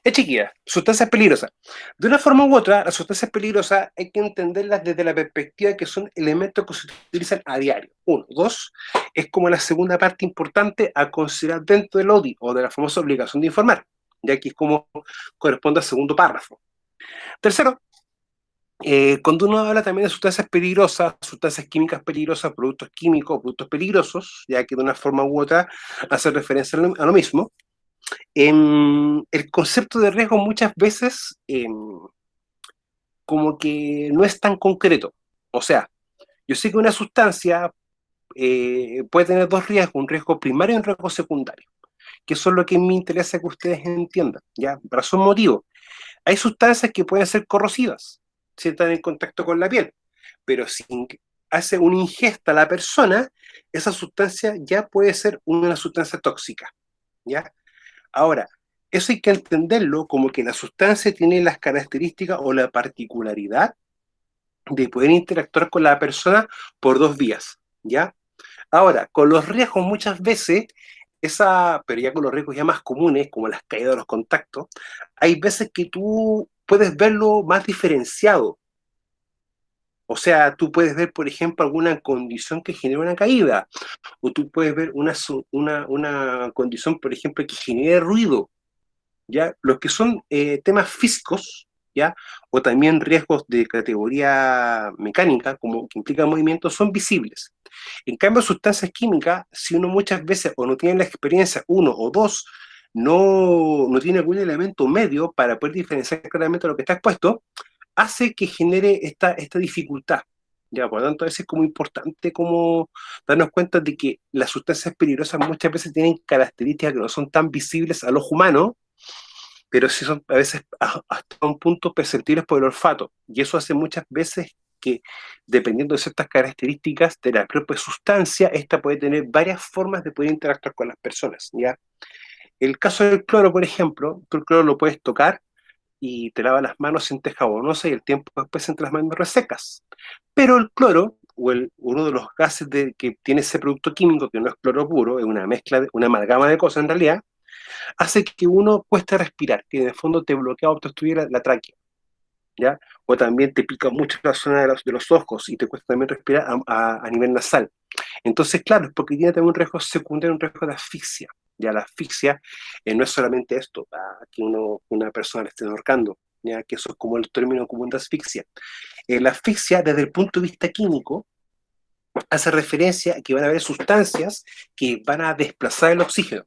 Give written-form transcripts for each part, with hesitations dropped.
Es chiquilla, sustancias peligrosas. De una forma u otra, las sustancias peligrosas hay que entenderlas desde la perspectiva que son elementos que se utilizan a diario. Uno. Dos, es como la segunda parte importante a considerar dentro del ODI o de la famosa obligación de informar, ya que es como corresponde al segundo párrafo. Tercero, cuando uno habla también de sustancias peligrosas, sustancias químicas peligrosas, productos químicos, productos peligrosos, ya que de una forma u otra hace referencia a lo mismo, el concepto de riesgo muchas veces como que no es tan concreto. O sea, yo sé que una sustancia puede tener dos riesgos, un riesgo primario y un riesgo secundario, que eso es lo que me interesa que ustedes entiendan, ¿ya? Razón motivo. Hay sustancias que pueden ser corrosivas, si están en contacto con la piel, pero si hace una ingesta a la persona, esa sustancia ya puede ser una sustancia tóxica, ¿ya? Ahora, eso hay que entenderlo como que la sustancia tiene las características o la particularidad de poder interactuar con la persona por dos vías, ¿ya? Ahora, con los riesgos muchas veces, pero ya con los riesgos ya más comunes, como las caídas de los contactos, hay veces que tú puedes verlo más diferenciado. O sea, tú puedes ver, por ejemplo, alguna condición que genera una caída, o tú puedes ver una condición, por ejemplo, que genere ruido, ¿ya? Los que son temas físicos, ¿ya? O también riesgos de categoría mecánica, como que implican movimiento, son visibles. En cambio, sustancias químicas, si uno muchas veces o no tiene la experiencia, uno o dos, no tiene algún elemento medio para poder diferenciar claramente lo que está expuesto, hace que genere esta dificultad. Ya, por lo tanto, a veces es como importante como darnos cuenta de que las sustancias peligrosas muchas veces tienen características que no son tan visibles al ojo humano, pero sí son a veces hasta un punto perceptibles por el olfato. Y eso hace muchas veces que, dependiendo de ciertas características de la propia sustancia, esta puede tener varias formas de poder interactuar con las personas, ¿ya? El caso del cloro, por ejemplo, tú el cloro lo puedes tocar y te lavas las manos, sientes jabonosa y el tiempo después sientes las manos resecas. Pero el cloro, uno de los gases que tiene ese producto químico, que no es cloro puro, es una mezcla, una amalgama de cosas en realidad, hace que uno cueste respirar, que en el fondo te bloquea o te obstruye la tráquea, ¿ya? O también te pica mucho la zona de los ojos y te cuesta también respirar a nivel nasal. Entonces, claro, es porque tiene también un riesgo secundario, un riesgo de asfixia. Ya la asfixia no es solamente esto, que una persona le esté ahorcando, ya que eso es como el término común de asfixia. La asfixia, desde el punto de vista químico, hace referencia a que van a haber sustancias que van a desplazar el oxígeno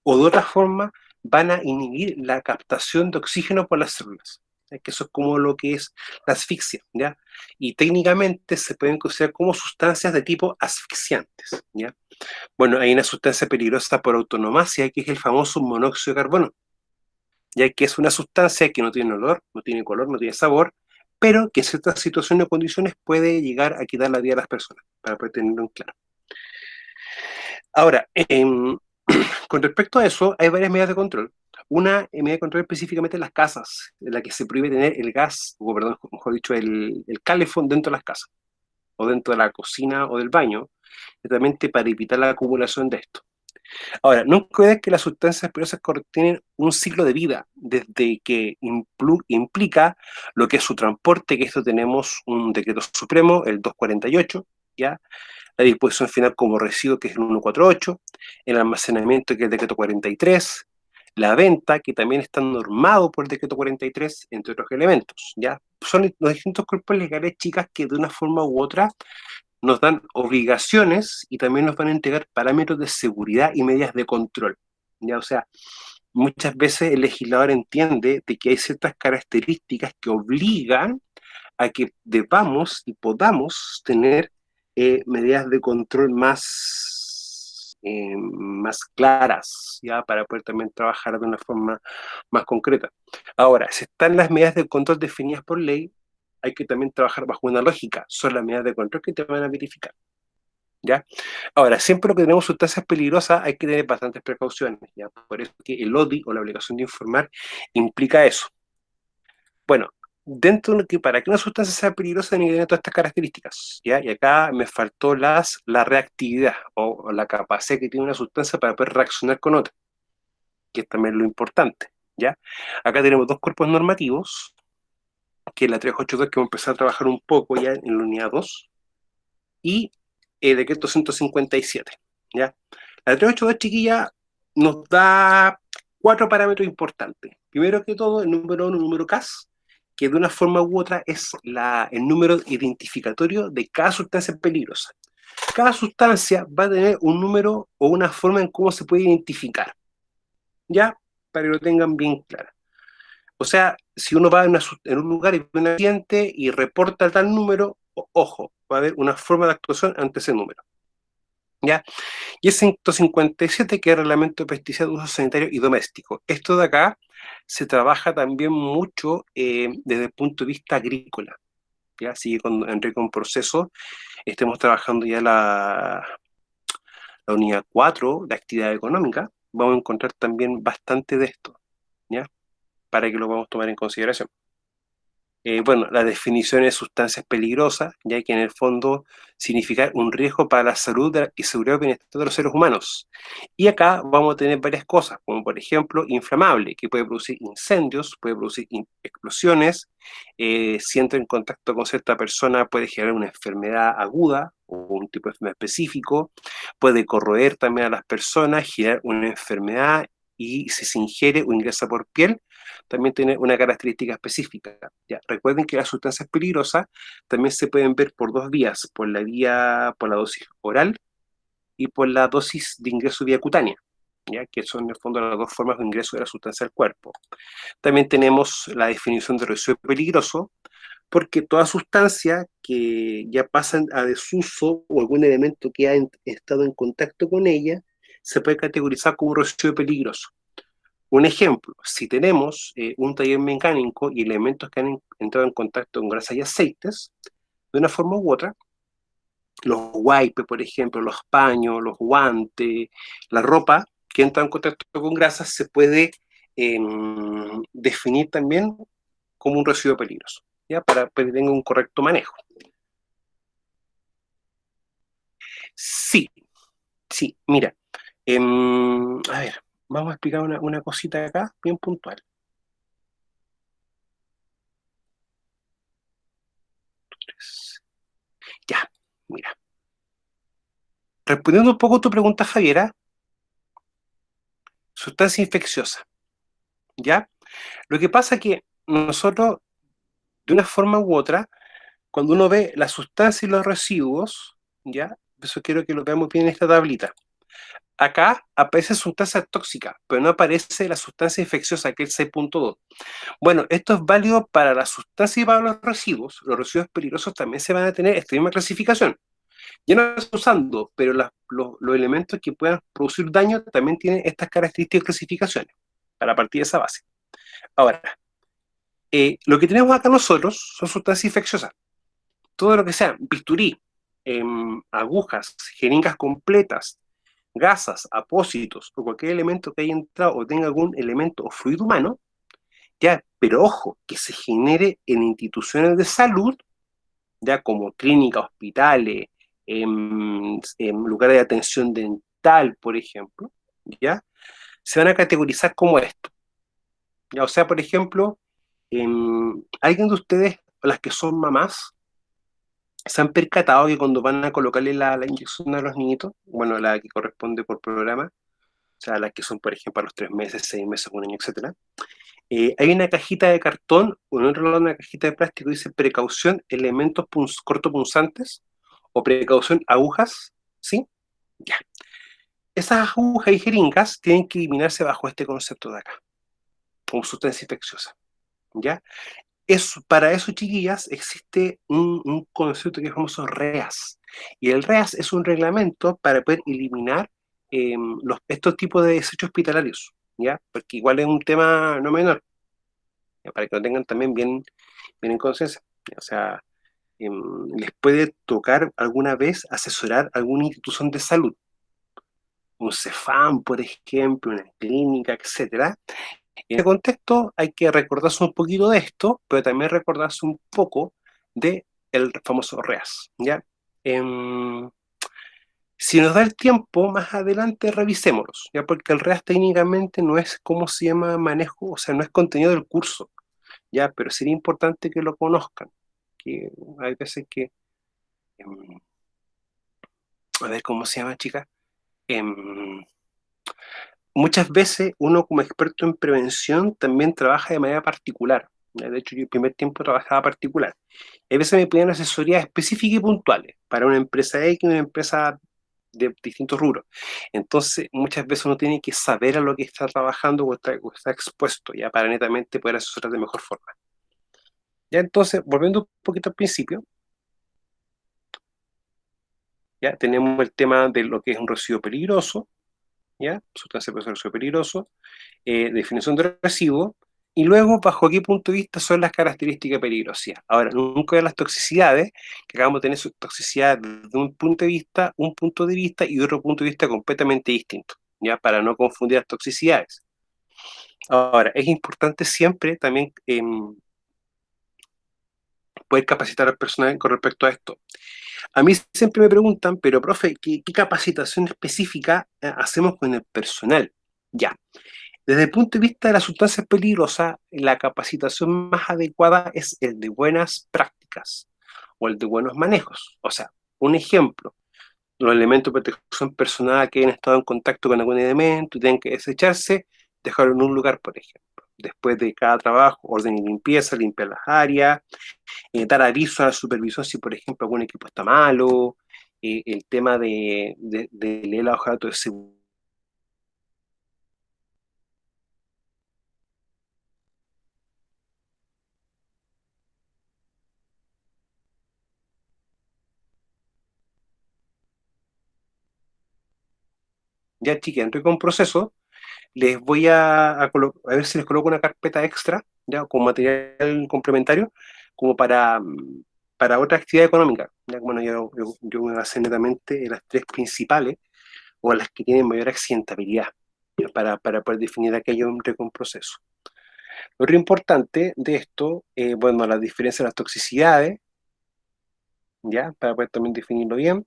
o de otra forma van a inhibir la captación de oxígeno por las células. Que eso es como lo que es la asfixia, ¿ya? Y técnicamente se pueden considerar como sustancias de tipo asfixiantes, ¿ya? Bueno, hay una sustancia peligrosa por autonomasia que es el famoso monóxido de carbono, ya que es una sustancia que no tiene olor, no tiene color, no tiene sabor, pero que en ciertas situaciones o condiciones puede llegar a quitar la vida a las personas, para poder tenerlo en claro. Ahora, con respecto a eso, hay varias medidas de control. Una medida de control específicamente en las casas, en la que se prohíbe tener el gas, o perdón, mejor dicho, el calefón dentro de las casas, o dentro de la cocina o del baño, justamente para evitar la acumulación de esto. Ahora, no olvides que las sustancias peligrosas tienen un ciclo de vida, desde que implica lo que es su transporte, que esto tenemos un decreto supremo, el 248, ¿ya? La disposición final como residuo, que es el 148, el almacenamiento, que es el decreto 43, la venta, que también está normado por el decreto 43, entre otros elementos, ¿ya? Son los distintos cuerpos legales, chicas, que de una forma u otra nos dan obligaciones y también nos van a entregar parámetros de seguridad y medidas de control, ¿ya? O sea, muchas veces el legislador entiende de que hay ciertas características que obligan a que debamos y podamos tener medidas de control más claras, ¿ya? Para poder también trabajar de una forma más concreta. Ahora, si están las medidas de control definidas por ley, hay que también trabajar bajo una lógica. Son las medidas de control que te van a verificar, ¿ya? Ahora, siempre que tenemos sustancias peligrosas hay que tener bastantes precauciones, ¿ya? Por eso que el ODI o la obligación de informar implica eso. Bueno, dentro de lo que para que una sustancia sea peligrosa tiene que tener todas estas características, ¿ya? Y acá me faltó la reactividad o la capacidad que tiene una sustancia para poder reaccionar con otra, que es también lo importante. ¿ya? Acá tenemos dos cuerpos normativos, que es la 382, que vamos a empezar a trabajar un poco ya en la unidad 2, y el decreto 157, ¿ya? La 382, chiquilla, nos da 4 parámetros importantes. Primero que todo, el número 1, el número CAS, que de una forma u otra es el número identificatorio de cada sustancia peligrosa. Cada sustancia va a tener un número o una forma en cómo se puede identificar, ¿ya? Para que lo tengan bien claro. O sea, si uno va en un lugar y ve un accidente y reporta tal número, ojo, va a haber una forma de actuación ante ese número, ¿ya? Y es 157, que es el Reglamento de Pesticidas de Uso Sanitario y Doméstico. Esto de acá se trabaja también mucho desde el punto de vista agrícola, ¿ya? Así que cuando entré con proceso, estemos trabajando ya la unidad 4 de actividad económica, vamos a encontrar también bastante de esto, ¿ya? Para que lo podamos tomar en consideración. Bueno, la definición de sustancias peligrosas, ya que en el fondo significa un riesgo para la salud y seguridad y bienestar de los seres humanos. Y acá vamos a tener varias cosas, como por ejemplo inflamable, que puede producir incendios, puede producir explosiones, si entra en contacto con cierta persona puede generar una enfermedad aguda o un tipo de enfermedad específico, puede corroer también a las personas, generar una enfermedad, y si se ingiere o ingresa por piel, también tiene una característica específica. Ya, recuerden que las sustancias peligrosas también se pueden ver por dos vías, por la dosis oral y por la dosis de ingreso vía cutánea, ya, que son en el fondo las dos formas de ingreso de la sustancia al cuerpo. También tenemos la definición de residuo peligroso, porque toda sustancia que ya pasa a desuso o algún elemento que ha estado en contacto con ella se puede categorizar como un residuo peligroso. Un ejemplo, si tenemos un taller mecánico y elementos que han entrado en contacto con grasas y aceites, de una forma u otra, los wipes, por ejemplo, los paños, los guantes, la ropa que entra en contacto con grasas, se puede eh, definir también como un residuo peligroso, ¿ya? Para que tenga un correcto manejo. Sí, sí, mira, a ver, vamos a explicar una cosita acá, bien puntual. Ya, mira. Respondiendo un poco a tu pregunta, Javiera, sustancia infecciosa, ¿ya? Lo que pasa es que nosotros, de una forma u otra, cuando uno ve la sustancia y los residuos, ¿ya? Eso quiero que lo veamos bien en esta tablita. Acá aparece sustancia tóxica, pero no aparece la sustancia infecciosa, que es el 6.2. Bueno, esto es válido para la sustancia y para los residuos. Los residuos peligrosos también se van a tener esta misma clasificación. Ya no lo estás usando, pero los elementos que puedan producir daño también tienen estas características de clasificaciones, para partir de esa base. Ahora, lo que tenemos acá nosotros son sustancias infecciosas. Todo lo que sea bisturí, agujas, jeringas completas, gasas, apósitos o cualquier elemento que haya entrado o tenga algún elemento o fluido humano, ya, pero ojo, que se genere en instituciones de salud, ya como clínicas, hospitales, en lugares de atención dental, por ejemplo, ya, se van a categorizar como esto. Ya, o sea, por ejemplo, ¿alguien de ustedes, las que son mamás, se han percatado que cuando van a colocarle la inyección a los niñitos, bueno, la que corresponde por programa, o sea, las que son, por ejemplo, a los 3 meses, 6 meses, un año, etcétera, hay una cajita de cartón, o en otro lado una cajita de plástico, dice precaución, elementos cortopunzantes, o precaución, agujas, ¿sí? Ya. Esas agujas y jeringas tienen que eliminarse bajo este concepto de acá, como sustancia infecciosa, ¿ya? Para eso, chiquillas, existe un concepto que es famoso REAS. Y el REAS es un reglamento para poder eliminar estos tipos de desechos hospitalarios, ¿ya? Porque igual es un tema no menor, ¿ya? Para que lo tengan también bien en conciencia. O sea, les puede tocar alguna vez asesorar alguna institución de salud, un CEFAM, por ejemplo, una clínica, etcétera. En este contexto hay que recordarse un poquito de esto, pero también recordarse un poco de el famoso REAS, ¿ya? Si nos da el tiempo, más adelante revisémoslos, ya porque el REAS técnicamente no es, ¿cómo se llama? Manejo, o sea, no es contenido del curso, ya, pero sería importante que lo conozcan, que hay veces que, em, a ver, ¿cómo se llama, chica? Em, Muchas veces uno como experto en prevención también trabaja de manera particular. ¿Ya? De hecho, yo el primer tiempo trabajaba particular. A veces me pedían asesorías específicas y puntuales para una empresa X, una empresa de distintos rubros. Entonces, muchas veces uno tiene que saber a lo que está trabajando o está expuesto, ya para netamente poder asesorar de mejor forma. Ya entonces, volviendo un poquito al principio, ya tenemos el tema de lo que es un residuo peligroso, ya, sustancia de residuo peligroso, definición de residuo, y luego bajo qué punto de vista son las características de peligrosidad. Ahora, nunca de las toxicidades, que acabamos de tener su toxicidad desde un punto de vista y otro punto de vista completamente distinto, ya, para no confundir las toxicidades. Ahora, es importante siempre también poder capacitar al personal con respecto a esto. A mí siempre me preguntan, pero profe, ¿qué capacitación específica hacemos con el personal? Ya, desde el punto de vista de las sustancias peligrosas, la capacitación más adecuada es el de buenas prácticas o el de buenos manejos. O sea, un ejemplo, los elementos de protección personal que hayan estado en contacto con algún elemento y tienen que desecharse, dejarlo en un lugar, por ejemplo. Después de cada trabajo, orden y limpieza, limpiar las áreas, dar aviso a la supervisión si, por ejemplo, algún equipo está malo, el tema de leer la hoja de datos de seguridad. Ya, chiqui, entré con proceso, les voy a ver si les coloco una carpeta extra, ya, con material complementario, como para otra actividad económica. Ya, bueno, yo me basé netamente en las tres principales o en las que tienen mayor accidentabilidad, ya, para poder definir aquello con proceso. Lo otro importante de esto, bueno, las diferencias de las toxicidades, ya, para poder también definirlo bien,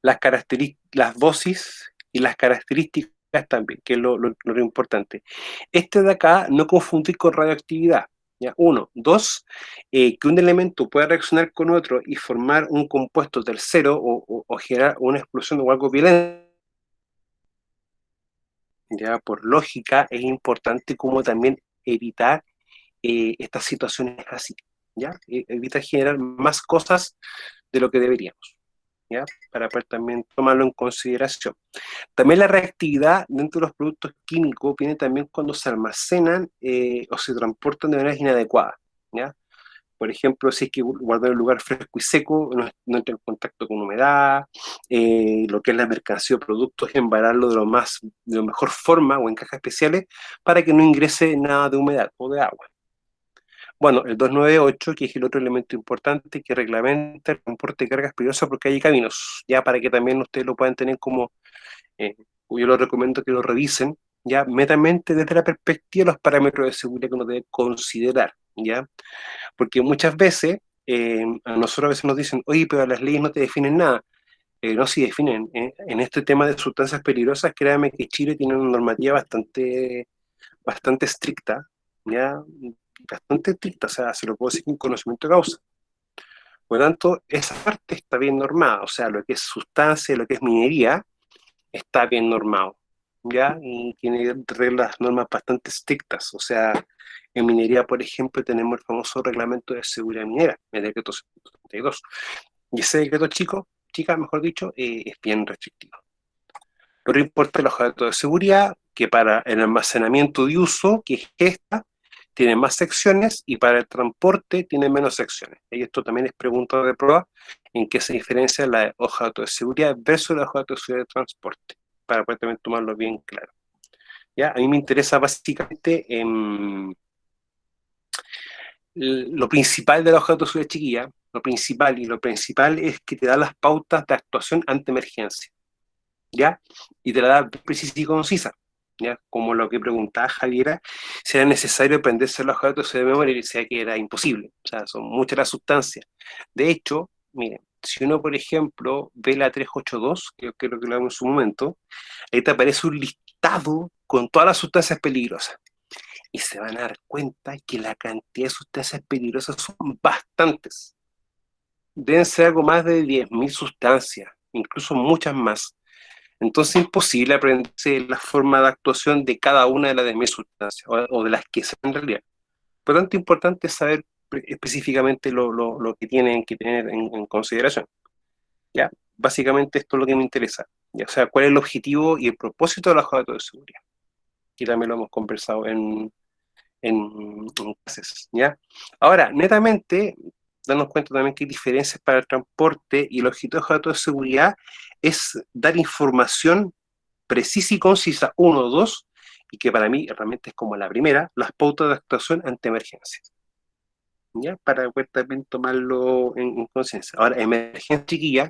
las dosis y las características también, que es lo importante. Este de acá, no confundir con radioactividad. ¿Ya? Uno. Dos, que un elemento pueda reaccionar con otro y formar un compuesto tercero o generar una explosión o algo violento. Ya, por lógica, es importante como también evitar estas situaciones así. ¿Ya? Evitar generar más cosas de lo que deberíamos. ¿Ya? Para poder también tomarlo en consideración. También la reactividad dentro de los productos químicos viene también cuando se almacenan o se transportan de manera inadecuada, ¿ya? Por ejemplo, si es que guardar en un lugar fresco y seco, no entra en contacto con humedad, lo que es la mercancía o productos, embalarlo de la mejor forma o en cajas especiales para que no ingrese nada de humedad o de agua. Bueno, el 298, que es el otro elemento importante que reglamenta el transporte de cargas peligrosas porque hay caminos, ya para que también ustedes lo puedan tener como eh, yo les recomiendo que lo revisen, ya netamente desde la perspectiva de los parámetros de seguridad que uno debe considerar, ya, porque muchas veces a nosotros a veces nos dicen, oye, pero las leyes no te definen nada. No, sí definen. En este tema de sustancias peligrosas, créanme que Chile tiene una normativa bastante estricta, ya, bastante estricta, o sea, se lo puedo decir con conocimiento de causa. Por lo tanto, esa parte está bien normada, o sea, lo que es sustancia, lo que es minería, está bien normado, ¿ya? Y tiene reglas, normas bastante estrictas. O sea, en minería, por ejemplo, tenemos el famoso reglamento de seguridad minera, el decreto 132. Y ese decreto, chica, mejor dicho, es bien restrictivo. Lo que importa es los datos de seguridad, que para el almacenamiento de uso, que es esta, tiene más secciones y para el transporte tiene menos secciones. Y esto también es pregunta de prueba en qué se diferencia la hoja de datos de seguridad versus la hoja de datos de seguridad de transporte, para poder también tomarlo bien claro. ¿Ya? A mí me interesa básicamente lo principal de la hoja de datos de seguridad chiquilla, lo principal es que te da las pautas de actuación ante emergencia. ¿Ya? Y te la da precisa y concisa, ¿ya? Como lo que preguntaba Javiera, si era necesario aprenderse los datos de memoria y decía que era imposible, o sea, son muchas las sustancias. De hecho, miren, si uno, por ejemplo, ve la 382, que creo que lo vemos en su momento, ahí te aparece un listado con todas las sustancias peligrosas. Y se van a dar cuenta que la cantidad de sustancias peligrosas son bastantes. Deben ser algo más de 10.000 sustancias, incluso muchas más. Entonces es imposible aprenderse la forma de actuación de cada una de las 10.000 sustancias, o de las que sean en realidad. Por lo tanto, importante saber específicamente lo que tienen que tener en consideración. ¿Ya? Básicamente esto es lo que me interesa. ¿Ya? O sea, cuál es el objetivo y el propósito de la hoja de datos de seguridad. Y también lo hemos conversado en clases. ¿Ya? Ahora, netamente, darnos cuenta también que hay diferencias para el transporte y el objetivo de la hoja de datos de seguridad es dar información precisa y concisa, uno, dos, y que para mí realmente es como la primera, las pautas de actuación ante emergencias. ¿Ya? Para poder también tomarlo en conciencia. Ahora, emergencia, chiquilla,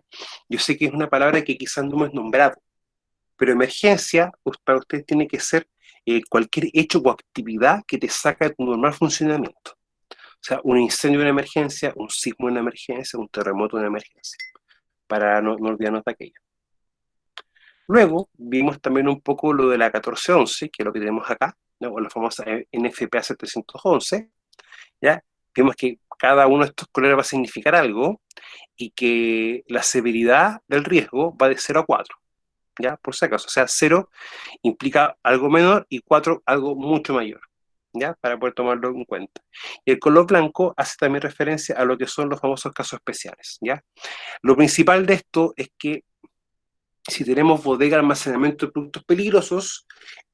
yo sé que es una palabra que quizás no hemos nombrado, pero emergencia pues, para usted tiene que ser cualquier hecho o actividad que te saca de tu normal funcionamiento. O sea, un incendio de una emergencia, un sismo de una emergencia, un terremoto de una emergencia, para no olvidarnos de aquello. Luego vimos también un poco lo de la 1411, que es lo que tenemos acá, ¿no? O la famosa NFPA 711, ¿ya? Vemos que cada uno de estos colores va a significar algo y que la severidad del riesgo va de 0 a 4, ¿ya? Por si acaso, o sea, 0 implica algo menor y 4 algo mucho mayor, ¿ya? Para poder tomarlo en cuenta. Y el color blanco hace también referencia a lo que son los famosos casos especiales, ¿ya? Lo principal de esto es que si tenemos bodega de almacenamiento de productos peligrosos,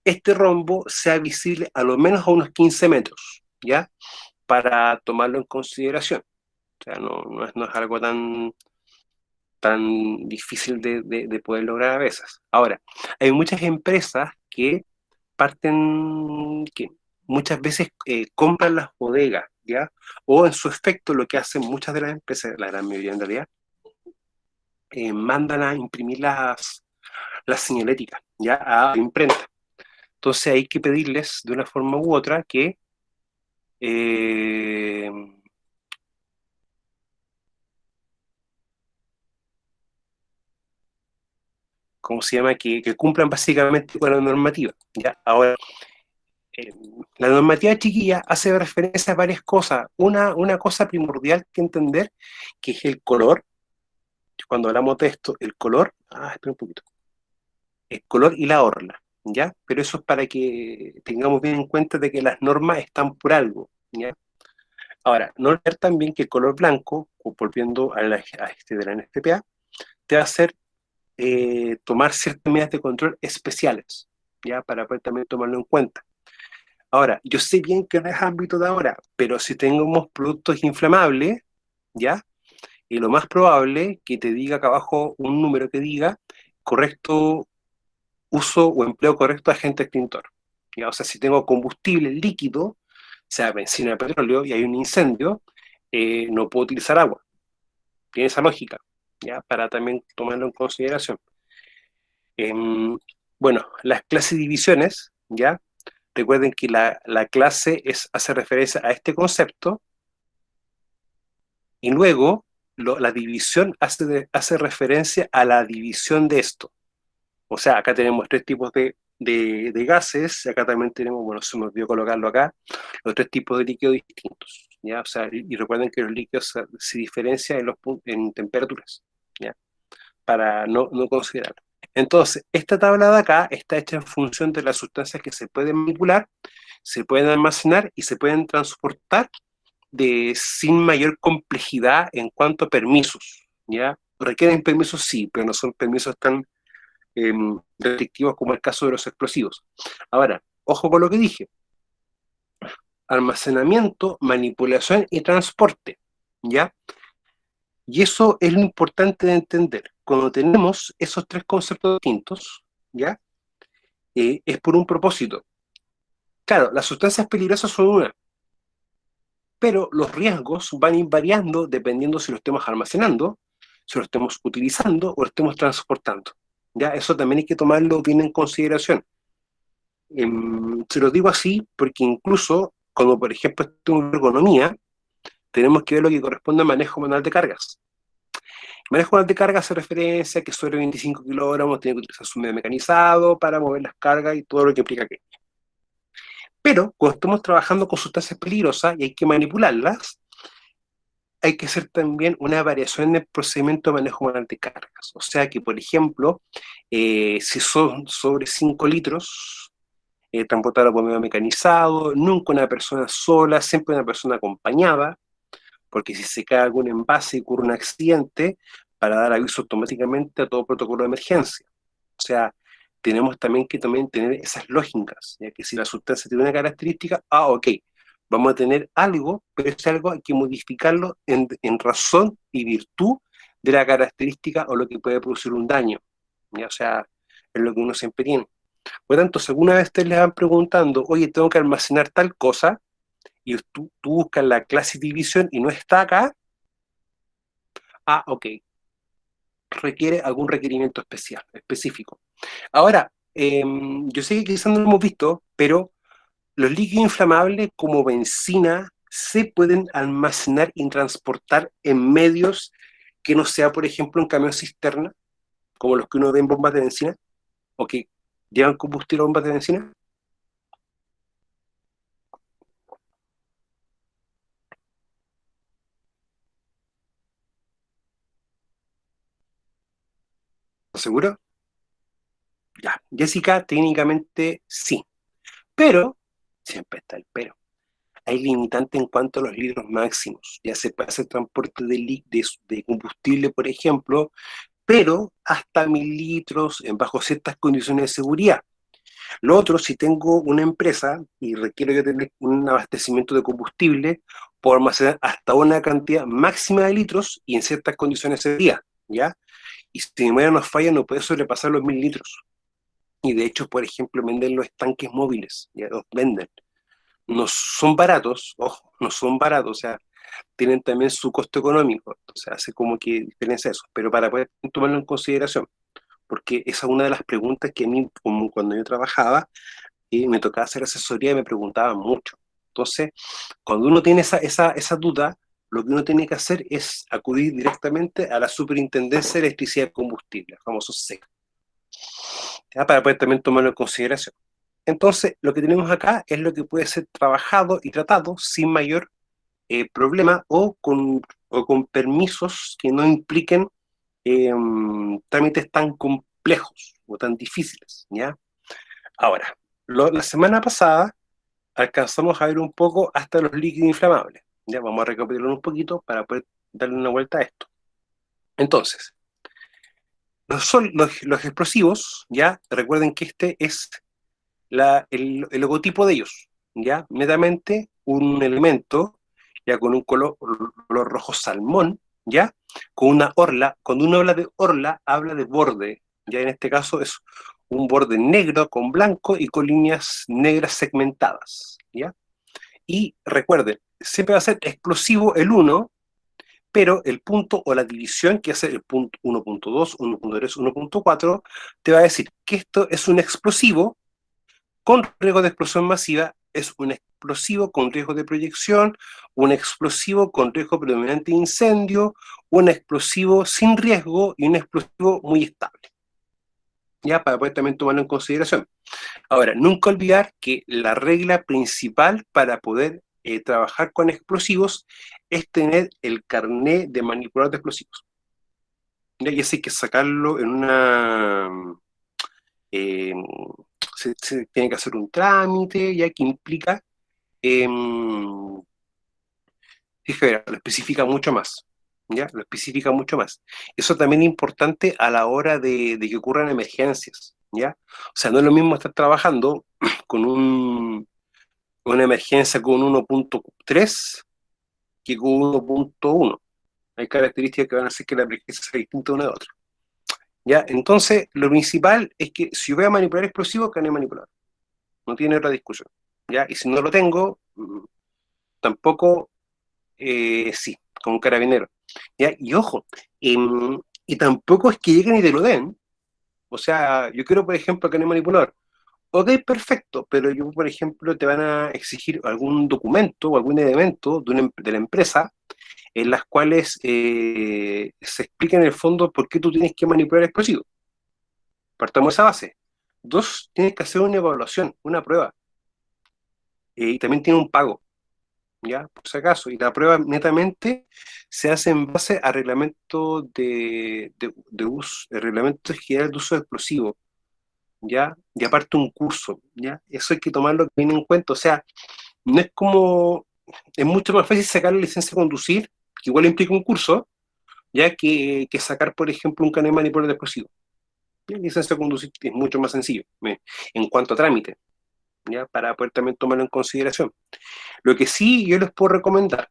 este rombo sea visible a lo menos a unos 15 metros, ¿ya? Para tomarlo en consideración. O sea, no es algo tan difícil de poder lograr a veces. Ahora, hay muchas empresas que que muchas veces compran las bodegas, ¿ya? O en su efecto lo que hacen muchas de las empresas, la gran mayoría en realidad, mandan a imprimir las señaléticas, ¿ya? A imprenta. Entonces hay que pedirles de una forma u otra que eh, ¿cómo se llama? Que cumplan básicamente con la normativa, ¿ya? Ahora, eh, la normativa chiquilla hace referencia a varias cosas. Una cosa primordial que entender, que es el color. Cuando hablamos de esto, el color, espera un poquito, el color y la orla, ¿ya? Pero eso es para que tengamos bien en cuenta de que las normas están por algo, ¿ya? Ahora, no olvidar también que el color blanco, volviendo a este de la NFPA, te va a hacer tomar ciertas medidas de control especiales, ¿ya? Para poder también tomarlo en cuenta. Ahora, yo sé bien que no es ámbito de ahora, pero si tenemos productos inflamables, ¿ya? Y lo más probable que te diga acá abajo un número que diga correcto uso o empleo correcto de agente extintor. ¿Ya? O sea, si tengo combustible líquido, sea benzina o petróleo, y hay un incendio, no puedo utilizar agua. Tiene esa lógica, ¿ya? Para también tomarlo en consideración. Em, bueno, las clases y divisiones, ¿ya? Recuerden que la clase hace referencia a este concepto y luego la división hace referencia a la división de esto. O sea, acá tenemos tres tipos de gases, acá también tenemos, bueno, se me olvidó colocarlo acá, los tres tipos de líquidos distintos, ¿ya? O sea, y recuerden que los líquidos se diferencian en temperaturas, ¿ya? Para no considerarlo. Entonces, esta tabla de acá está hecha en función de las sustancias que se pueden manipular, se pueden almacenar y se pueden transportar sin mayor complejidad en cuanto a permisos, ¿ya? ¿Requieren permisos? Sí, pero no son permisos tan restrictivos como el caso de los explosivos. Ahora, ojo con lo que dije. Almacenamiento, manipulación y transporte, ¿ya? Y eso es lo importante de entender. Cuando tenemos esos tres conceptos distintos, ¿ya? Es por un propósito. Claro, las sustancias peligrosas son una, pero los riesgos van a ir variando dependiendo si lo estemos almacenando, si lo estemos utilizando o lo estemos transportando. ¿Ya? Eso también hay que tomarlo bien en consideración. Se lo digo así porque incluso cuando, por ejemplo, tengo ergonomía, tenemos que ver lo que corresponde al manejo manual de cargas. Manejo de carga hace referencia a que sobre 25 kilogramos tiene que utilizar su medio mecanizado para mover las cargas y todo lo que implica que. Pero cuando estamos trabajando con sustancias peligrosas y hay que manipularlas, hay que hacer también una variación en el procedimiento de manejo manual de cargas. O sea que, por ejemplo, si son sobre 5 litros, transportarlo por medio mecanizado, nunca una persona sola, siempre una persona acompañada, porque si se cae algún envase y ocurre un accidente, para dar aviso automáticamente a todo protocolo de emergencia. O sea, tenemos también que tener esas lógicas, ya que si la sustancia tiene una característica, ok, vamos a tener algo, pero ese algo hay que modificarlo en razón y virtud de la característica o lo que puede producir un daño. ¿Ya? O sea, es lo que uno siempre tiene. Por lo tanto, si alguna vez ustedes les van preguntando, oye, tengo que almacenar tal cosa, y tú buscas la Classic Division y no está acá, ok, requiere algún requerimiento especial, específico. Ahora, yo sé que quizás no lo hemos visto, pero los líquidos inflamables como benzina se pueden almacenar y transportar en medios que no sea, por ejemplo, un camión cisterna, como los que uno ve en bombas de benzina, o que llevan combustible a bombas de benzina. ¿Estás seguro? Ya, Jessica, técnicamente sí, pero, siempre está el pero, hay limitantes en cuanto a los litros máximos. Ya se puede hacer transporte de combustible, por ejemplo, pero hasta 1.000 litros bajo ciertas condiciones de seguridad. Lo otro, si tengo una empresa y requiero yo tener un abastecimiento de combustible, puedo almacenar hasta una cantidad máxima de litros y en ciertas condiciones de seguridad, ¿ya? Y si mi memoria no falla, no puede sobrepasar los 1.000 litros. Y de hecho, por ejemplo, venden los estanques móviles, ya los venden. No son baratos, ojo, no son baratos, o sea, tienen también su costo económico, o sea, hace como que diferencia eso, pero para poder tomarlo en consideración, porque esa es una de las preguntas que a mí, como cuando yo trabajaba, me tocaba hacer asesoría y me preguntaban mucho. Entonces, cuando uno tiene esa duda, lo que uno tiene que hacer es acudir directamente a la Superintendencia de Electricidad y Combustible, el famoso SEC, ¿ya? Para poder también tomarlo en consideración. Entonces, lo que tenemos acá es lo que puede ser trabajado y tratado sin mayor problema o con permisos que no impliquen trámites tan complejos o tan difíciles, ¿ya? Ahora, la semana pasada alcanzamos a ver un poco hasta los líquidos inflamables, ¿ya? Vamos a recapitular un poquito para poder darle una vuelta a esto. Entonces, los explosivos, ¿ya? Recuerden que este es el logotipo de ellos, ¿ya? Netamente un elemento, ya con un color rojo salmón, ¿ya? Con una orla. Cuando uno habla de orla, habla de borde, ya en este caso es un borde negro con blanco y con líneas negras segmentadas, ¿ya? Y recuerden, siempre va a ser explosivo el 1, pero el punto o la división, que es el punto 1.2, 1.3, 1.4, te va a decir que esto es un explosivo con riesgo de explosión masiva, es un explosivo con riesgo de proyección, un explosivo con riesgo predominante de incendio, un explosivo sin riesgo y un explosivo muy estable. Ya, para poder también tomarlo en consideración. Ahora, nunca olvidar que la regla principal para poder trabajar con explosivos es tener el carnet de manipulador de explosivos. ¿Ya? Y eso hay que sacarlo en una... eh, se tiene que hacer un trámite, ya que implica, eh, fíjate, lo especifica mucho más, ¿ya? Lo especifica mucho más. Eso también es importante a la hora de que ocurran emergencias, ¿ya? O sea, no es lo mismo estar trabajando con una emergencia con 1.3 que con 1.1. Hay características que van a hacer que la emergencia sea distinta una de otra. ¿Ya? Entonces, lo principal es que si yo voy a manipular explosivos, que no hay manipulador. No tiene otra discusión. ¿Ya? Y si no lo tengo, tampoco, sí, con un carabinero. ¿Ya? Y ojo, y tampoco es que lleguen y te lo den. O sea, yo quiero, por ejemplo, que no hay manipulador. Ok, perfecto, pero por ejemplo, te van a exigir algún documento o algún elemento de la empresa en las cuales se explica en el fondo por qué tú tienes que manipular explosivos. Partamos de esa base. Dos, tienes que hacer una evaluación, una prueba. Y también tiene un pago, ¿ya? Por si acaso. Y la prueba netamente se hace en base a reglamento de uso, el reglamento general de uso de explosivos, ¿ya? Y aparte un curso, ¿ya? Eso hay que tomarlo bien en cuenta. O sea, no es como, es mucho más fácil sacar la licencia de conducir, que igual implica un curso, ya que sacar, por ejemplo, un carnet de manipulador de explosivos. La licencia de conducir es mucho más sencillo, en cuanto a trámite, ya, para poder también tomarlo en consideración. Lo que sí yo les puedo recomendar,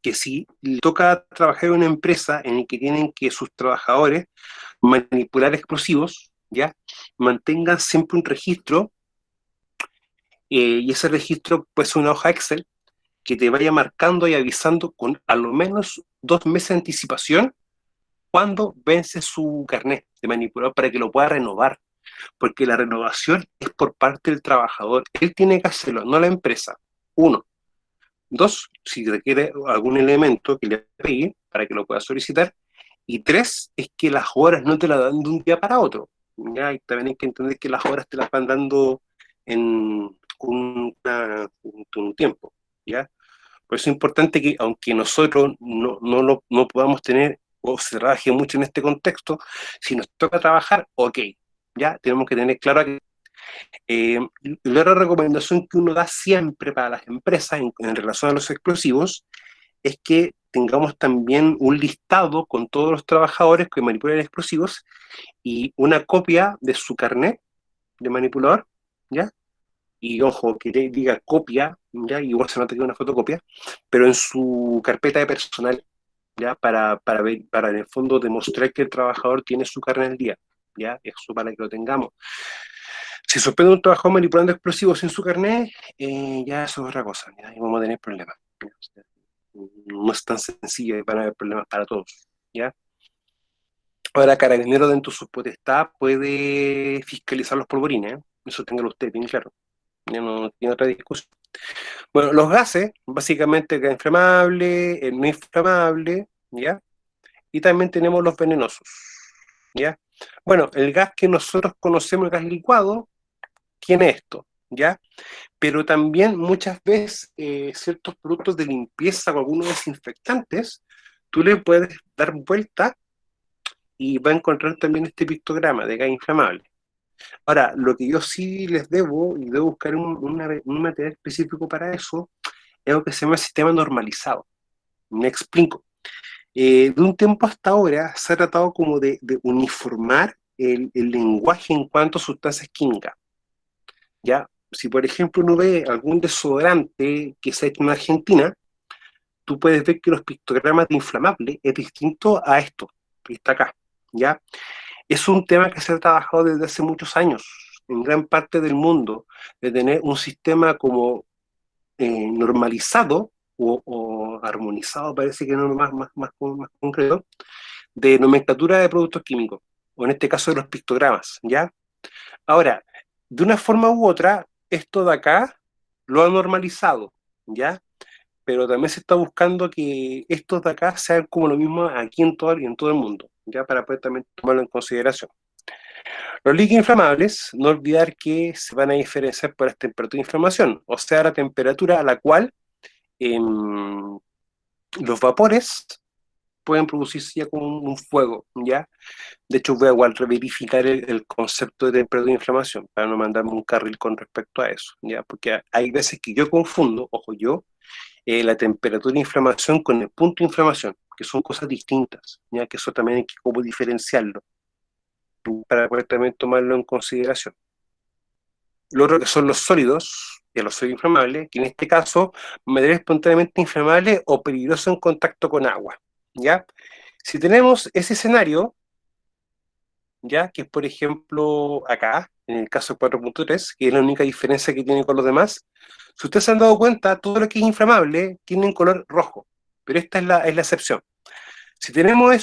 que si le toca trabajar en una empresa en la que tienen que sus trabajadores manipular explosivos, ya, mantengan siempre un registro, y ese registro puede ser una hoja Excel que te vaya marcando y avisando con a lo menos 2 meses de anticipación cuando vence su carnet de manipulador para que lo pueda renovar, porque la renovación es por parte del trabajador. Él tiene que hacerlo, no la empresa. Uno. Dos, si requiere algún elemento que le pegue para que lo pueda solicitar. Y tres, es que las horas no te las dan de un día para otro. ¿Ya? Y también hay que entender que las horas te las van dando en un tiempo. ¿Ya? Por eso es importante que, aunque nosotros no podamos tener o se trabaje mucho en este contexto, si nos toca trabajar, ok, ya tenemos que tener claro que la otra recomendación que uno da siempre para las empresas en relación a los explosivos es que tengamos también un listado con todos los trabajadores que manipulan explosivos y una copia de su carnet de manipulador, ¿ya? Y ojo, que diga copia, ¿ya? Igual se nota que es una fotocopia, pero en su carpeta de personal, ¿ya? Para ver, para en el fondo demostrar que el trabajador tiene su carnet al día, ¿ya? Eso para que lo tengamos. Si suspende un trabajador manipulando explosivos sin su carnet, ya eso es otra cosa, ¿ya? Y vamos a tener problemas, ¿ya? O sea, no es tan sencillo y van a haber problemas para todos, ¿ya? Ahora, Carabinero dentro de su potestad puede fiscalizar los polvorines, ¿eh? Eso téngalo usted bien claro, ya no tiene otra discusión. Bueno, los gases, básicamente el gas inflamable, el no inflamable, ¿ya? Y también tenemos los venenosos, ¿ya? Bueno, el gas que nosotros conocemos, el gas licuado, tiene esto, ¿ya? Pero también muchas veces ciertos productos de limpieza o algunos desinfectantes, tú le puedes dar vuelta y va a encontrar también este pictograma de gas inflamable. Ahora, lo que yo sí les debo, y debo buscar un material específico para eso, es lo que se llama sistema normalizado. Me explico. De un tiempo hasta ahora se ha tratado como de uniformar el lenguaje en cuanto a sustancias químicas. ¿Ya? Si por ejemplo uno ve algún desodorante que se ha hecho en Argentina, tú puedes ver que los pictogramas de inflamable es distinto a esto, que está acá. ¿Ya? Es un tema que se ha trabajado desde hace muchos años en gran parte del mundo, de tener un sistema como normalizado o armonizado, parece que no más concreto, de nomenclatura de productos químicos, o en este caso de los pictogramas, ¿ya? Ahora, de una forma u otra, esto de acá lo ha normalizado, ¿ya? Pero también se está buscando que estos de acá sean como lo mismo aquí en todo el mundo, ¿ya? Para poder también tomarlo en consideración. Los líquidos inflamables, no olvidar que se van a diferenciar por la temperatura de inflamación, o sea, la temperatura a la cual eh, los vapores pueden producirse ya con un fuego, ¿ya? De hecho, voy a igual verificar el concepto de temperatura de inflamación para no mandarme un carril con respecto a eso, ¿ya? Porque hay veces que yo confundo, ojo yo, la temperatura de inflamación con el punto de inflamación, que son cosas distintas, ¿ya? Que eso también hay que como diferenciarlo para poder también tomarlo en consideración. Lo otro que son los sólidos, y los sólidos inflamables, que en este caso, material espontáneamente inflamable o peligroso en contacto con agua, ¿ya? Si tenemos ese escenario, ¿ya? Que es, por ejemplo, acá, en el caso 4.3, que es la única diferencia que tiene con los demás, si ustedes se han dado cuenta, todo lo que es inflamable tiene un color rojo, pero esta es la excepción. Si tenemos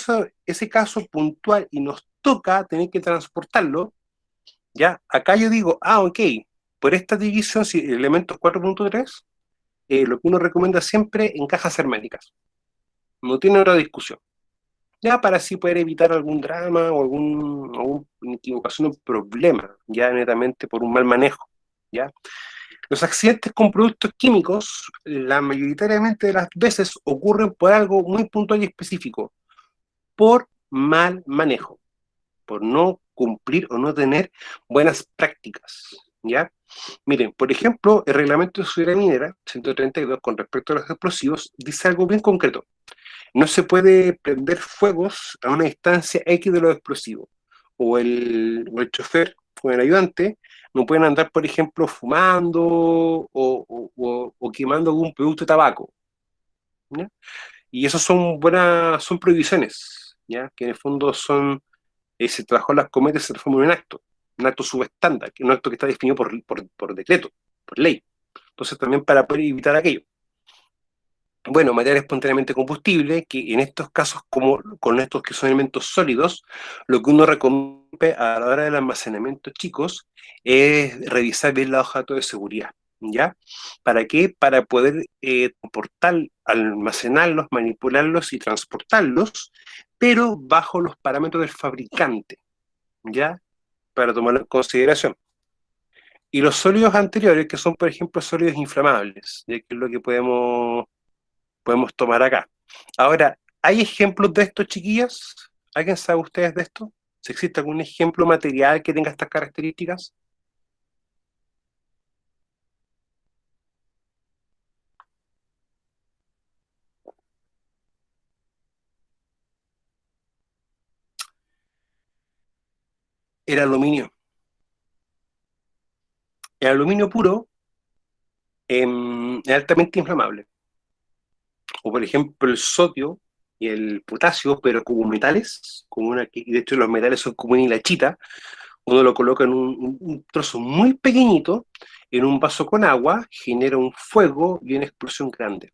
ese caso puntual y nos toca tener que transportarlo, ya, acá yo digo, ok, por esta división, si elementos 4.3, lo que uno recomienda siempre en cajas herméticas. no tiene otra discusión. Ya para así poder evitar algún drama o alguna equivocación o problema, ya netamente por un mal manejo, ¿ya? Los accidentes con productos químicos, la mayoritariamente de las veces ocurren por algo muy puntual y específico, por mal manejo, por no cumplir o no tener buenas prácticas, ¿ya? Miren, por ejemplo, el reglamento de seguridad minera 132 con respecto a los explosivos dice algo bien concreto. No se puede prender fuegos a una distancia X de los explosivos. O el chofer o el ayudante no pueden andar, por ejemplo, fumando o quemando algún producto de tabaco, ¿ya? Y eso son prohibiciones, ¿ya? Que en el fondo se trabajó en las cometas y se transformó en un acto subestándar, un acto que está definido por decreto, por ley. Entonces también para poder evitar aquello. Bueno, material espontáneamente combustible, que en estos casos, como con estos que son elementos sólidos, lo que uno recomienda a la hora del almacenamiento, chicos, es revisar bien la hoja de datos de seguridad, ¿ya? ¿Para qué? Para poder almacenarlos, manipularlos y transportarlos, pero bajo los parámetros del fabricante, ¿ya? Para tomarlo en consideración. Y los sólidos anteriores, que son, por ejemplo, sólidos inflamables, ya que es lo que podemos tomar acá. Ahora, ¿hay ejemplos de esto, chiquillas? ¿Alguien sabe ustedes de esto? ¿Si existe algún ejemplo material que tenga estas características? El aluminio. El aluminio puro es altamente inflamable. O, por ejemplo, el sodio y el potasio, pero como metales, y de hecho los metales son como una hilachita, uno lo coloca en un trozo muy pequeñito, en un vaso con agua, genera un fuego y una explosión grande,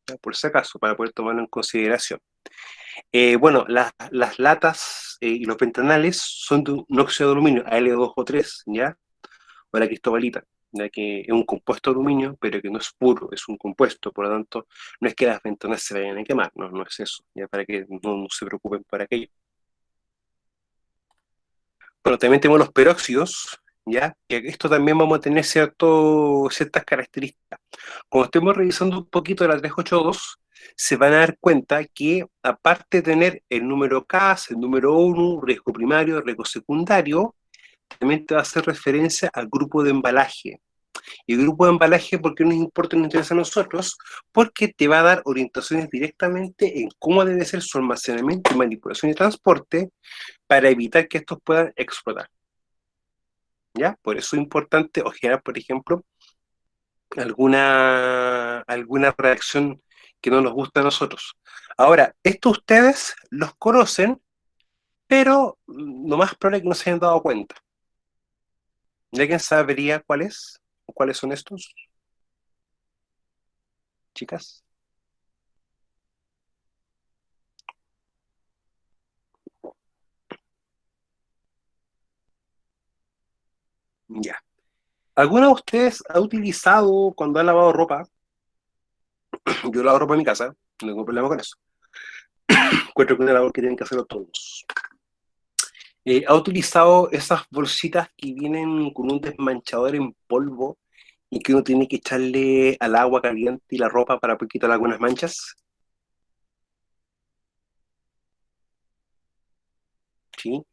¿ya? Por si acaso, para poder tomarlo en consideración. Bueno, las latas y los ventanales son de un óxido de aluminio, Al2O3, ¿ya? O la cristobalita, ya que es un compuesto de aluminio, pero que no es puro, es un compuesto, por lo tanto, no es que las ventanas se vayan a quemar, no, no es eso, ya para que no se preocupen por aquello. Bueno, también tenemos los peróxidos, ¿ya? Que esto también vamos a tener ciertas características. Cuando estemos revisando un poquito de la 382, se van a dar cuenta que aparte de tener el número CAS, el número ONU, riesgo primario, riesgo secundario, también te va a hacer referencia al grupo de embalaje. Y el grupo de embalaje, ¿por qué nos importa y nos interesa a nosotros? Porque te va a dar orientaciones directamente en cómo debe ser su almacenamiento, manipulación y transporte para evitar que estos puedan explotar, ¿ya? Por eso es importante ojear, por ejemplo, alguna reacción que no nos gusta a nosotros. Ahora, esto ustedes los conocen, pero lo más probable es que no se hayan dado cuenta. ¿Ya quién sabería cuál es? ¿O cuáles son estos, chicas? Ya. ¿Alguna de ustedes ha utilizado cuando ha lavado ropa? Yo lavo ropa en mi casa, no tengo problema con eso. Encuentro que es una labor que tienen que hacerlo todos. ¿Ha utilizado esas bolsitas que vienen con un desmanchador en polvo y que uno tiene que echarle al agua caliente y la ropa para poder quitar algunas manchas? ¿Sí?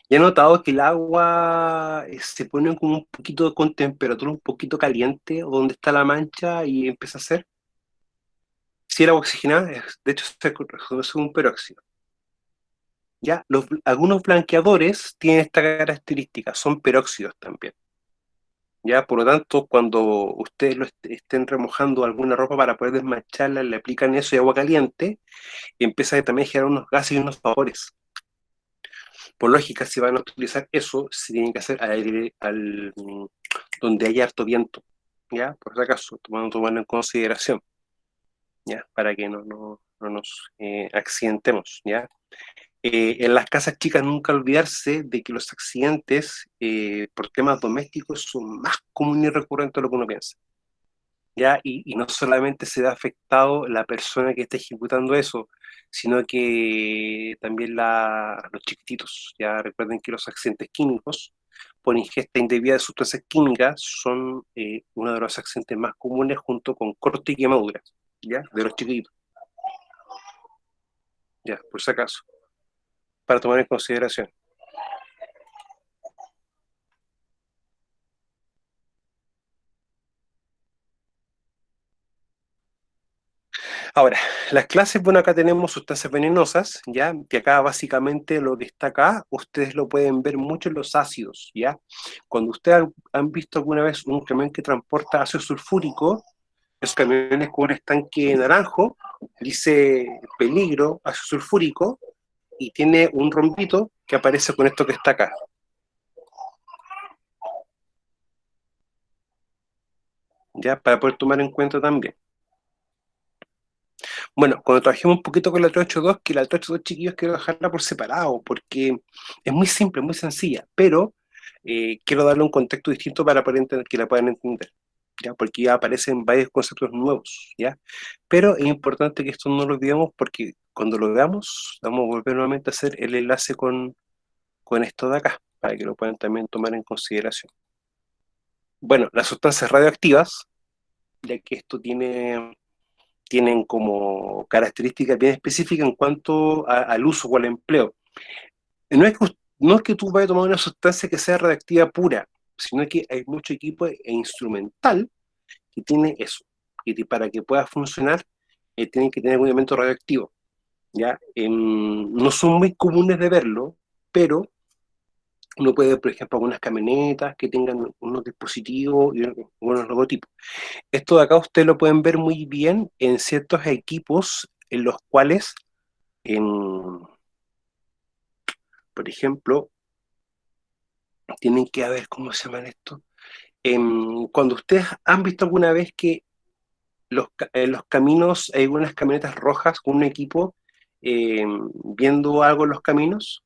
Y he notado que el agua se pone como un poquito con temperatura un poquito caliente o donde está la mancha y empieza a hacer. Si el agua oxigenada, de hecho, se reconoce un peróxido. ¿Ya? Algunos blanqueadores tienen esta característica, son peróxidos también. ¿Ya? Por lo tanto, cuando ustedes estén remojando alguna ropa para poder desmancharla, le aplican eso y agua caliente, y empieza a también generar unos gases y unos vapores. Por lógica, si van a utilizar eso, se tienen que hacer donde haya harto viento, ¿ya? Por si acaso, tomarlo en consideración, ¿ya? Para que no nos accidentemos, ¿ya? En las casas chicas nunca olvidarse de que los accidentes por temas domésticos son más comunes y recurrentes de lo que uno piensa. ¿ya? Y no solamente se ve afectado la persona que está ejecutando eso, sino que también los chiquititos. Ya recuerden que los accidentes químicos por ingesta indebida de sustancias químicas son uno de los accidentes más comunes junto con corte y quemaduras, ¿ya? De los chiquititos, ya, por si acaso, para tomar en consideración. Ahora, las clases, bueno, acá tenemos sustancias venenosas, ¿ya? Que acá básicamente lo que está acá, ustedes lo pueden ver mucho en los ácidos, ¿ya? Cuando ustedes han visto alguna vez un camión que transporta ácido sulfúrico, esos camiones con un estanque naranjo, dice peligro, ácido sulfúrico, y tiene un rombito que aparece con esto que está acá, ¿ya? Para poder tomar en cuenta también. Bueno, cuando trabajemos un poquito con la 382, que la 382, chiquillos, quiero dejarla por separado, porque es muy simple, muy sencilla, pero quiero darle un contexto distinto para poder que la puedan entender, ¿ya? Porque ya aparecen varios conceptos nuevos, ¿ya? Pero es importante que esto no lo olvidemos porque cuando lo veamos, vamos a volver nuevamente a hacer el enlace con esto de acá, para que lo puedan también tomar en consideración. Bueno, las sustancias radioactivas, ya que esto tienen como características bien específicas en cuanto al uso o al empleo. No es que tú vayas a tomar una sustancia que sea radiactiva pura, sino que hay mucho equipo instrumental que tiene eso, y para que pueda funcionar tienen que tener un elemento radioactivo, ¿ya? No son muy comunes de verlo, pero uno puede ver, por ejemplo, algunas camionetas que tengan unos dispositivos y unos logotipos. Esto de acá ustedes lo pueden ver muy bien en ciertos equipos en los cuales, en, por ejemplo, tienen que ver, ¿cómo se llaman esto? Cuando ustedes han visto alguna vez que en los caminos hay unas camionetas rojas con un equipo viendo algo en los caminos,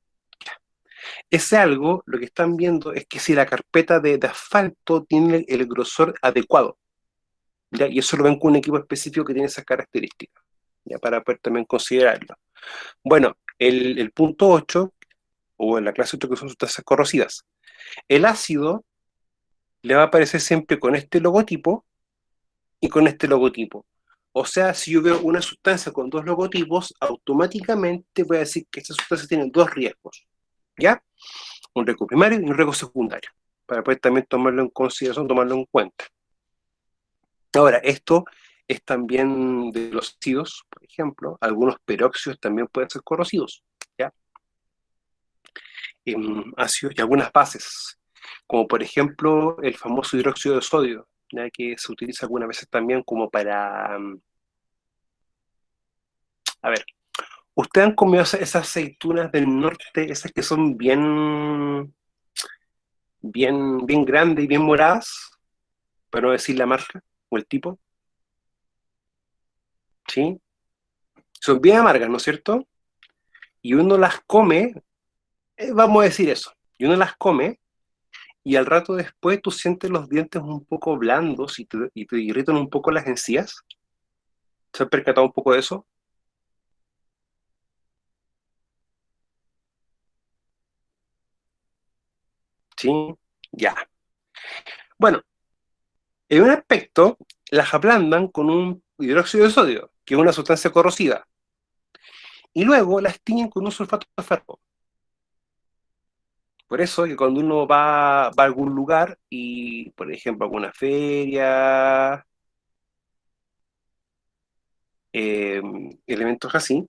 ese algo lo que están viendo es que si la carpeta de asfalto tiene el grosor adecuado, ¿ya? Y eso lo ven con un equipo específico que tiene esas características, ya para poder también considerarlo. Bueno, el punto 8 o en la clase 8 que son sustancias corrosivas, el ácido le va a aparecer siempre con este logotipo y con este logotipo. O sea, si yo veo una sustancia con dos logotipos, automáticamente voy a decir que esta sustancia tiene dos riesgos, ¿ya? Un riesgo primario y un riesgo secundario, para poder también tomarlo en consideración, tomarlo en cuenta. Ahora, esto es también de los ácidos, por ejemplo, algunos peróxidos también pueden ser corrosivos, ¿ya? Ácidos y algunas bases, como por ejemplo el famoso hidróxido de sodio, ya que se utiliza algunas veces también como para, a ver, ¿ustedes han comido esas aceitunas del norte, esas que son bien grandes y bien moradas, para no decir la marca o el tipo? ¿Sí? Son bien amargas, ¿no es cierto? Y uno las come, vamos a decir eso, y uno las come y al rato después tú sientes los dientes un poco blandos y te irritan un poco las encías. ¿Se han percatado un poco de eso? Sí, ya. Bueno, en un aspecto, las ablandan con un hidróxido de sodio, que es una sustancia corrosiva, y luego las tiñen con un sulfato de ferro. Por eso que cuando uno va a algún lugar y, por ejemplo, a alguna feria, eh, elementos así,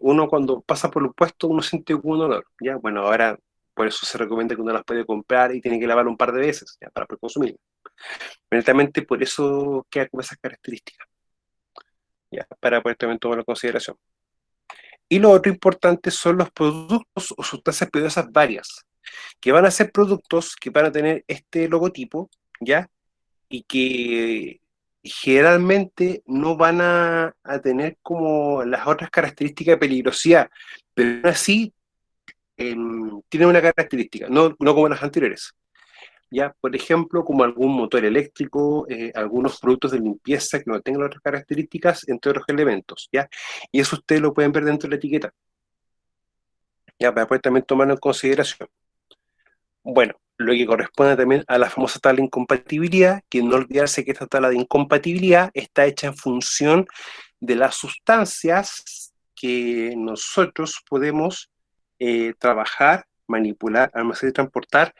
uno cuando pasa por el puesto uno siente un olor, ¿ya? Bueno, ahora por eso se recomienda que uno las puede comprar y tiene que lavarlo un par de veces, ¿ya? Para poder consumir. Netamente por eso queda con esas características, ¿ya? Para poder también tomarlo en consideración. Y lo otro importante son los productos o sustancias peligrosas varias, que van a ser productos que van a tener este logotipo, ¿ya? Y que generalmente no van a tener como las otras características de peligrosidad, pero aún así tienen una característica, no como las anteriores. ya, por ejemplo, como algún motor eléctrico, algunos productos de limpieza que no tengan otras características, entre otros elementos, ya, y eso ustedes lo pueden ver dentro de la etiqueta, ya, para poder también tomarlo en consideración. Bueno, lo que corresponde también a la famosa tabla de incompatibilidad, que no olvidarse que esta tabla de incompatibilidad está hecha en función de las sustancias que nosotros podemos trabajar, manipular, almacenar y transportar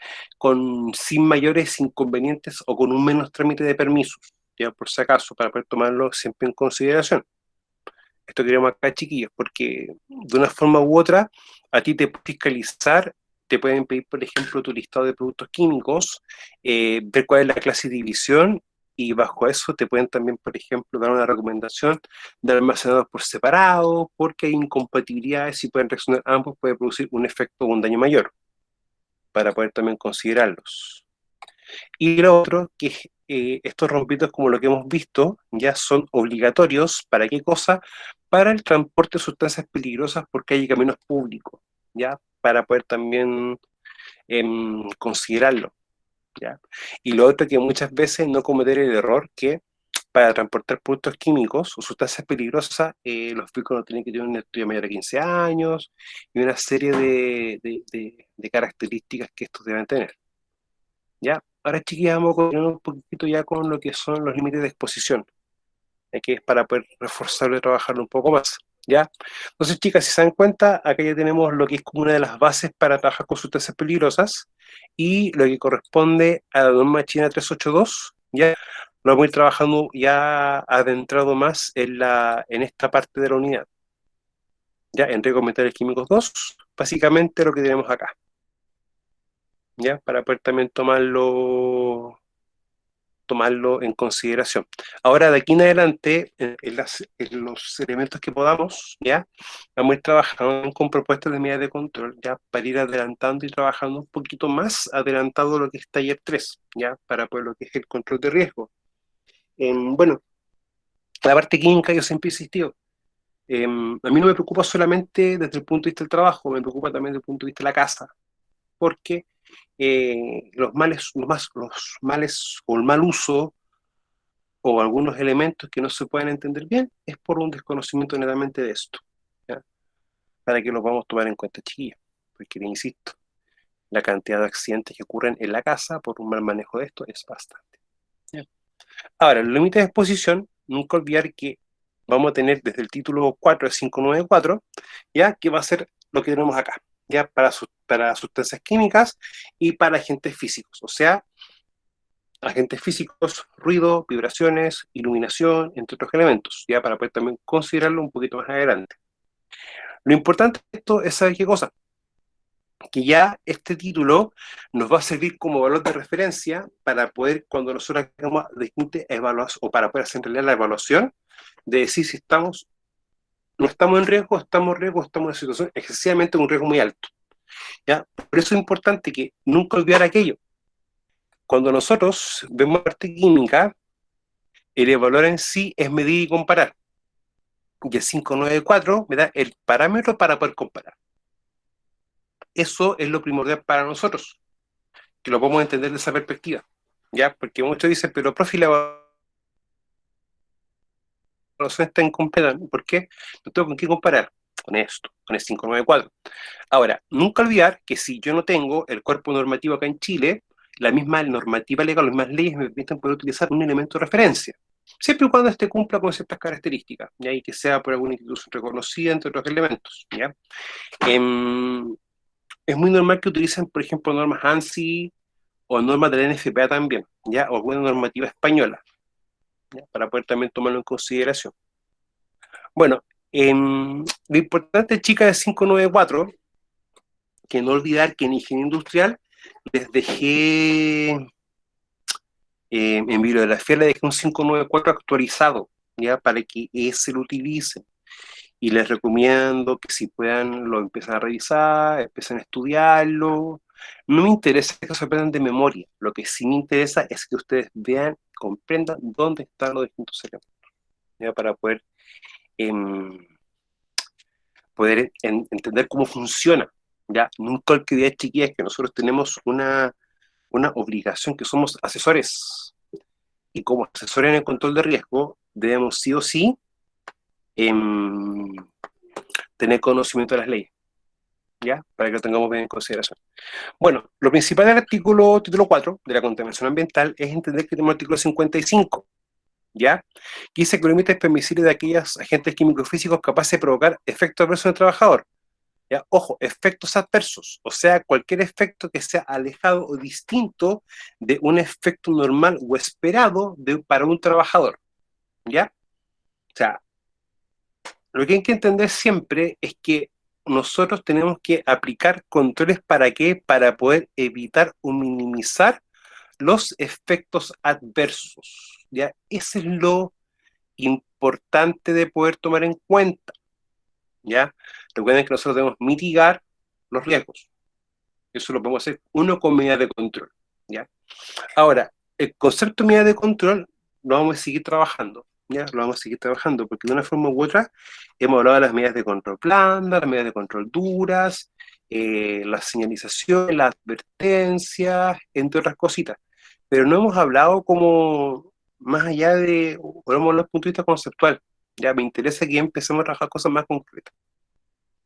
sin mayores inconvenientes o con un menos trámite de permisos, ya por si acaso, para poder tomarlo siempre en consideración. Esto queremos acá, chiquillos, porque de una forma u otra, a ti te pueden fiscalizar, te pueden pedir, por ejemplo, tu listado de productos químicos, ver cuál es la clase de división, y bajo eso te pueden también, por ejemplo, dar una recomendación de almacenarlos por separado, porque hay incompatibilidades y pueden reaccionar ambos, puede producir un efecto o un daño mayor, para poder también considerarlos. Y lo otro, que estos rompitos, como lo que hemos visto, ya son obligatorios. ¿Para qué cosa? Para el transporte de sustancias peligrosas por calle y caminos públicos, ¿ya? Para poder también considerarlo, ¿ya? Y lo otro, que muchas veces no cometer el error que para transportar productos químicos o sustancias peligrosas, los vehículos tienen que tener una estudio mayor de 15 años y una serie de características que estos deben tener. ¿Ya? Ahora, chiquillos, vamos a continuar un poquito ya con lo que son los límites de exposición, que es para poder reforzarlo y trabajarlo un poco más, ¿ya? Entonces, chicas, si se dan cuenta, acá ya tenemos lo que es como una de las bases para trabajar con sustancias peligrosas y lo que corresponde a la norma China 382, ¿ya? Lo vamos a ir trabajando ya adentrado más en esta parte de la unidad, ¿ya? En riesgos metales químicos 2, básicamente lo que tenemos acá, ¿ya? Para poder también tomarlo en consideración. Ahora, de aquí en adelante, en los elementos que podamos, ¿ya? Vamos a ir trabajando con propuestas de medidas de control, ¿ya? Para ir adelantando y trabajando un poquito más adelantado lo que es taller 3, ¿ya? Para poder lo que es el control de riesgo. Bueno, la parte química yo siempre he insistido. A mí no me preocupa solamente desde el punto de vista del trabajo, me preocupa también desde el punto de vista de la casa, porque los males o el mal uso o algunos elementos que no se pueden entender bien, es por un desconocimiento netamente de esto, ¿ya? Para que los vamos a tomar en cuenta, chiquillos, porque, insisto, la cantidad de accidentes que ocurren en la casa por un mal manejo de esto es bastante, ¿ya? Ahora, el límite de exposición, nunca olvidar que vamos a tener desde el título 4 de 594, ya que va a ser lo que tenemos acá, ya para sustancias químicas y para agentes físicos, o sea, agentes físicos, ruido, vibraciones, iluminación, entre otros elementos, ya para poder también considerarlo un poquito más adelante. Lo importante de esto es saber qué cosa, que ya este título nos va a servir como valor de referencia para poder, cuando nosotros hagamos distintas evaluaciones, o para poder hacer en realidad la evaluación, de decir si no estamos en riesgo, estamos en riesgo, estamos en una situación excesivamente un riesgo muy alto, ¿ya? Por eso es importante que nunca olvidar aquello. Cuando nosotros vemos parte química, el evaluar en sí es medir y comparar. Y el 594 me da el parámetro para poder comparar. Eso es lo primordial para nosotros, que lo podemos entender de esa perspectiva, ¿ya? Porque muchos dicen, pero profe, la evaluación está incompleta. ¿Por qué? No tengo con qué comparar con esto, con el 594. Ahora, nunca olvidar que si yo no tengo el cuerpo normativo acá en Chile, la misma normativa legal, las mismas leyes me permiten poder utilizar un elemento de referencia, siempre y cuando este cumpla con ciertas características, ¿ya? Y que sea por alguna institución reconocida, entre otros elementos, ¿ya? Em, es muy normal que utilicen, por ejemplo, normas ANSI o normas de la NFPA también, ¿ya? O alguna normativa española, ¿ya? Para poder también tomarlo en consideración. Bueno, lo importante, chicas, de 594, que no olvidar que en ingeniería industrial les dejé en bibliografía, le dejé un 594 actualizado, ¿ya? Para que ese lo utilicen. Y les recomiendo que si puedan lo empiecen a revisar, empiecen a estudiarlo. No me interesa que se aprendan de memoria, lo que sí me interesa es que ustedes vean, comprendan dónde están los distintos elementos, ¿ya? Para em, poder entender cómo funciona, ¿ya? Nunca olvidé, chiquillas, que nosotros tenemos una una obligación que somos asesores. Y como asesores en el control de riesgo, debemos sí o sí tener conocimiento de las leyes, ¿ya? Para que lo tengamos bien en consideración. Bueno, lo principal del artículo título 4 de la contaminación ambiental es entender que tenemos el artículo 55, ¿ya? Que dice que los límites permisibles de aquellos agentes químicos físicos capaces de provocar efectos adversos en el trabajador. ¿Ya? Ojo, efectos adversos, o sea, cualquier efecto que sea alejado o distinto de un efecto normal o esperado para un trabajador, ¿ya? O sea, lo que hay que entender siempre es que nosotros tenemos que aplicar controles ¿para qué? Para poder evitar o minimizar los efectos adversos, ¿ya? Eso es lo importante de poder tomar en cuenta, ¿ya? Recuerden que nosotros debemos mitigar los riesgos. Eso lo podemos hacer uno con medidas de control, ¿ya? Ahora, el concepto de medidas de control lo vamos a seguir trabajando, ¿ya? Lo vamos a seguir trabajando porque de una forma u otra hemos hablado de las medidas de control blandas, las medidas de control duras, la señalización, las advertencias, entre otras cositas. Pero no hemos hablado como más allá de, o no hemos hablado desde el punto de vista conceptual. Ya me interesa que empecemos a trabajar cosas más concretas.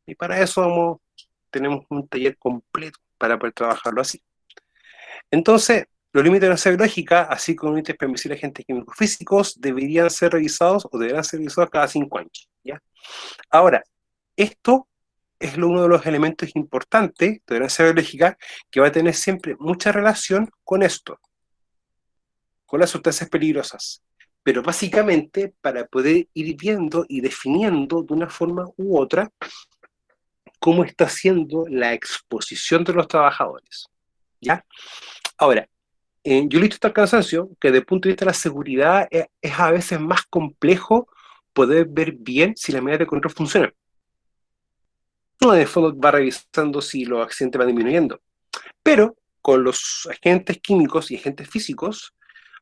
Y para eso tenemos un taller completo para poder trabajarlo así. Entonces, los límites de la seguridad biológica, así como límites permisibles de agentes químicos físicos, deberían ser revisados o deberán ser revisados cada 5 años, ¿ya? Ahora, esto es uno de los elementos importantes de la seguridad biológica que va a tener siempre mucha relación con esto, con las sustancias peligrosas. Pero básicamente para poder ir viendo y definiendo de una forma u otra cómo está siendo la exposición de los trabajadores, ¿ya? Ahora, yo he visto hasta el cansancio que desde el punto de vista de la seguridad es a veces más complejo poder ver bien si las medidas de control funcionan. Uno en el fondo va revisando si los accidentes van disminuyendo, pero con los agentes químicos y agentes físicos,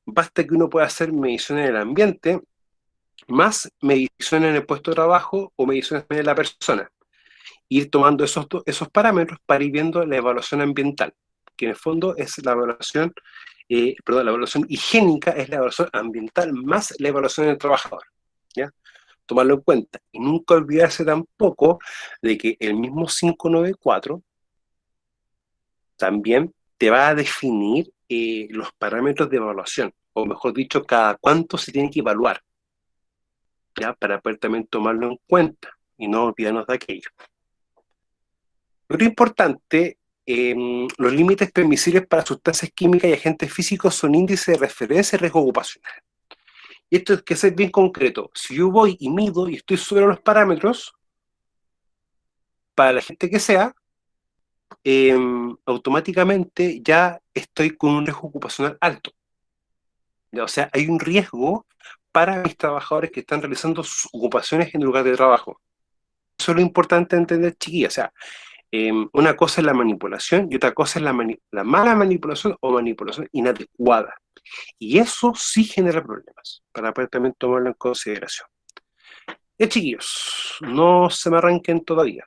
basta que uno pueda hacer mediciones en el ambiente, más mediciones en el puesto de trabajo o mediciones en la persona. Ir tomando esos parámetros para ir viendo la evaluación ambiental, que en el fondo es la evaluación, la evaluación higiénica es la evaluación ambiental más la evaluación del trabajador, ¿ya? Tomarlo en cuenta. Y nunca olvidarse tampoco de que el mismo 594 también te va a definir los parámetros de evaluación, o mejor dicho, cada cuánto se tiene que evaluar, ¿ya? Para poder también tomarlo en cuenta y no olvidarnos de aquello. Lo importante, los límites permisibles para sustancias químicas y agentes físicos son índices de referencia y riesgo ocupacional. Y esto es que ser bien concreto. Si yo voy y mido y estoy sobre los parámetros, para la gente que sea, automáticamente ya estoy con un riesgo ocupacional alto. ¿Ya? O sea, hay un riesgo para mis trabajadores que están realizando sus ocupaciones en el lugar de trabajo. Eso es lo importante entender, chiquillas. O sea, una cosa es la manipulación y otra cosa es la mala manipulación o manipulación inadecuada. Y eso sí genera problemas, para poder también tomarlo en consideración. Chiquillos, no se me arranquen todavía.